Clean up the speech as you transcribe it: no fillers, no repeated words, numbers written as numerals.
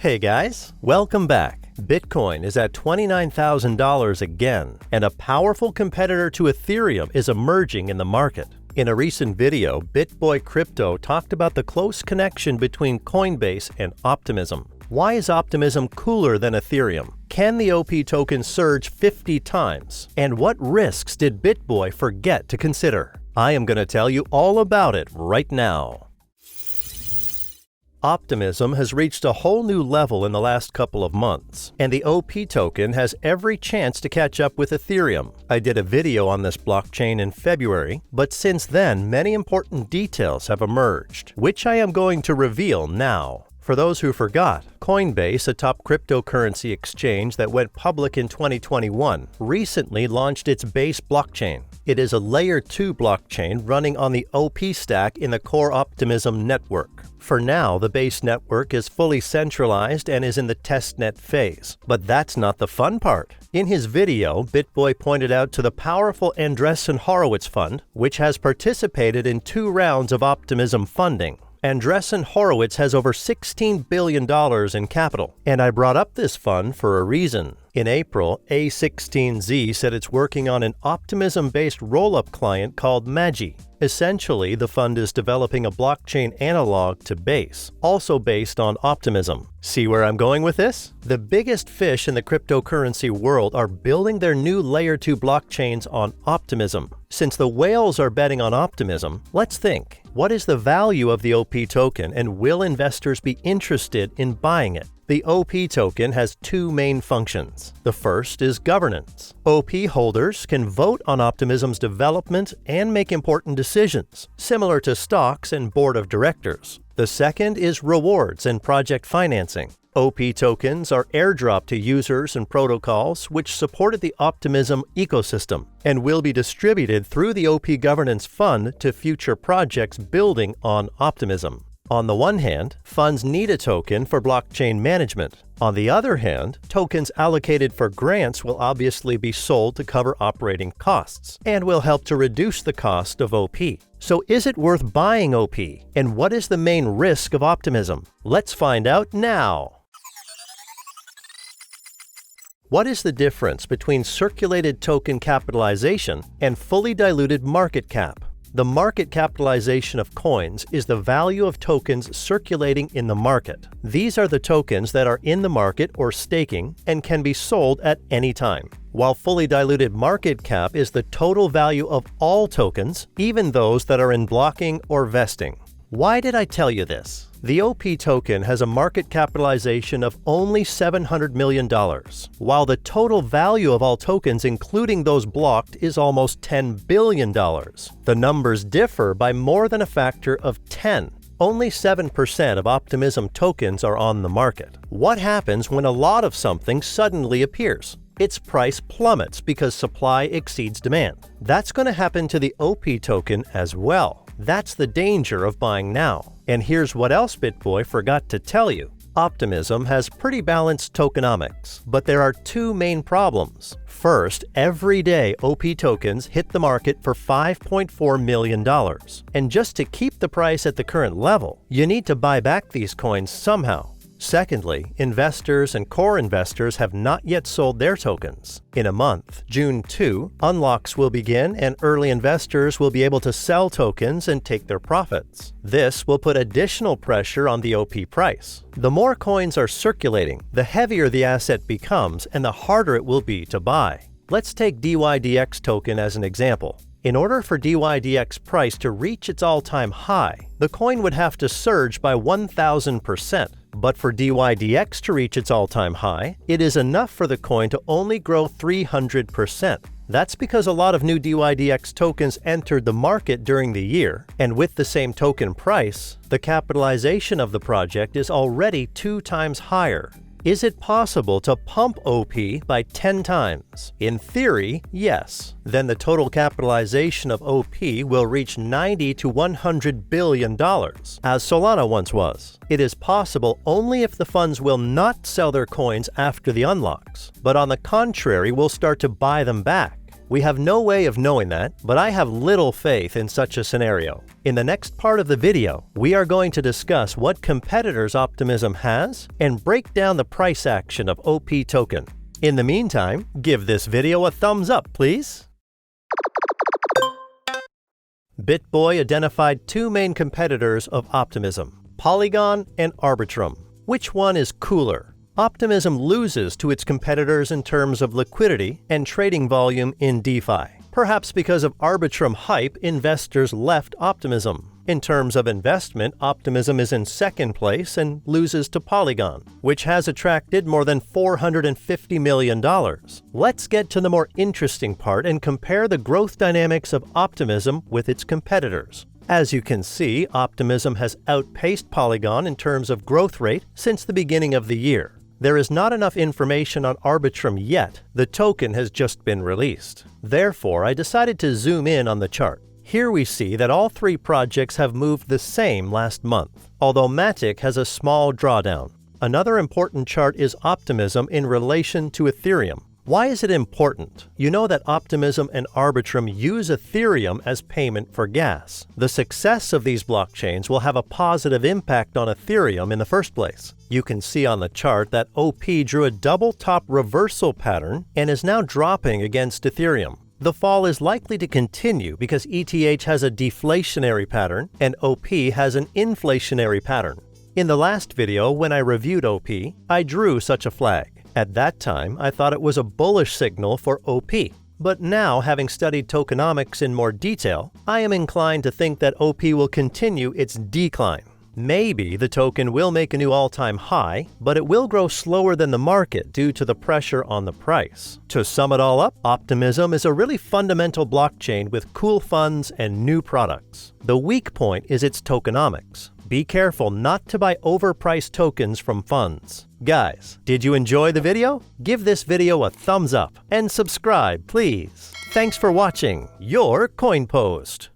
Hey guys, welcome back. Bitcoin is at $29,000 again, and a powerful competitor to Ethereum is emerging in the market. In a recent video, BitBoy Crypto talked about the close connection between Coinbase and Optimism. Why is Optimism cooler than Ethereum? Can the OP token surge 50 times? And what risks did BitBoy forget to consider? I am going to tell you all about it right now. Optimism has reached a whole new level in the last couple of months, and the OP token has every chance to catch up with Ethereum. I did a video on this blockchain in February, but since then many important details have emerged, which I am going to reveal now. For those who forgot, Coinbase, a top cryptocurrency exchange that went public in 2021, recently launched its Base blockchain. It is a Layer 2 blockchain running on the OP stack in the core Optimism network. For now, the Base network is fully centralized and is in the testnet phase. But that's not the fun part. In his video, BitBoy pointed out to the powerful Andreessen Horowitz fund, which has participated in 2 rounds of Optimism funding. Andreessen Horowitz has over $16 billion in capital, and I brought up this fund for a reason. In April, A16Z said it's working on an Optimism-based roll-up client called Magi. Essentially, the fund is developing a blockchain analog to Base, also based on Optimism. See where I'm going with this? The biggest fish in the cryptocurrency world are building their new Layer 2 blockchains on Optimism. Since the whales are betting on Optimism, let's think. What is the value of the OP token, and will investors be interested in buying it? The OP token has 2 main functions. The first is governance. OP holders can vote on Optimism's development and make important decisions, similar to stocks and board of directors. The second is rewards and project financing. OP tokens are airdropped to users and protocols which supported the Optimism ecosystem and will be distributed through the OP Governance Fund to future projects building on Optimism. On the one hand, funds need a token for blockchain management. On the other hand, tokens allocated for grants will obviously be sold to cover operating costs and will help to reduce the cost of OP. So is it worth buying OP? And what is the main risk of Optimism? Let's find out now. What is the difference between circulated token capitalization and fully diluted market cap? The market capitalization of coins is the value of tokens circulating in the market. These are the tokens that are in the market or staking and can be sold at any time. While fully diluted market cap is the total value of all tokens, even those that are in blocking or vesting. Why did I tell you this? The OP token has a market capitalization of only $700 million, while the total value of all tokens, including those blocked, is almost $10 billion. The numbers differ by more than a factor of 10. Only 7% of Optimism tokens are on the market. What happens when a lot of something suddenly appears? Its price plummets because supply exceeds demand. That's going to happen to the OP token as well. That's the danger of buying now. And here's what else BitBoy forgot to tell you. Optimism has pretty balanced tokenomics, but there are 2 main problems. First, every day OP tokens hit the market for $5.4 million. And just to keep the price at the current level, you need to buy back these coins somehow. Secondly, investors and core investors have not yet sold their tokens. In a month, June 2, unlocks will begin and early investors will be able to sell tokens and take their profits. This will put additional pressure on the OP price. The more coins are circulating, the heavier the asset becomes and the harder it will be to buy. Let's take DYDX token as an example. In order for DYDX price to reach its all-time high, the coin would have to surge by 1,000%. But for DYDX to reach its all-time high, it is enough for the coin to only grow 300%. That's because a lot of new DYDX tokens entered the market during the year, and with the same token price, the capitalization of the project is already 2 times higher. Is it possible to pump OP by 10 times? In theory, yes. Then the total capitalization of OP will reach $90 to $100 billion, as Solana once was. It is possible only if the funds will not sell their coins after the unlocks, but on the contrary will start to buy them back. We have no way of knowing that, but I have little faith in such a scenario. In the next part of the video, we are going to discuss what competitors Optimism has and break down the price action of OP token. In the meantime, give this video a thumbs up, please. BitBoy identified two main competitors of Optimism, Polygon and Arbitrum. Which one is cooler? Optimism loses to its competitors in terms of liquidity and trading volume in DeFi. Perhaps because of Arbitrum hype, investors left Optimism. In terms of investment, Optimism is in second place and loses to Polygon, which has attracted more than $450 million. Let's get to the more interesting part and compare the growth dynamics of Optimism with its competitors. As you can see, Optimism has outpaced Polygon in terms of growth rate since the beginning of the year. There is not enough information on Arbitrum yet. The token has just been released. Therefore, I decided to zoom in on the chart. Here we see that all three projects have moved the same last month, although Matic has a small drawdown. Another important chart is Optimism in relation to Ethereum. Why is it important? You know that Optimism and Arbitrum use Ethereum as payment for gas. The success of these blockchains will have a positive impact on Ethereum in the first place. You can see on the chart that OP drew a double top reversal pattern and is now dropping against Ethereum. The fall is likely to continue because ETH has a deflationary pattern and OP has an inflationary pattern. In the last video, when I reviewed OP, I drew such a flag. At that time, I thought it was a bullish signal for OP. But now, having studied tokenomics in more detail, I am inclined to think that OP will continue its decline. Maybe the token will make a new all-time high, but it will grow slower than the market due to the pressure on the price. To sum it all up, Optimism is a really fundamental blockchain with cool funds and new products. The weak point is its tokenomics. Be careful not to buy overpriced tokens from funds. Guys, did you enjoy the video? Give this video a thumbs up and subscribe, please. Thanks for watching your Coin Post.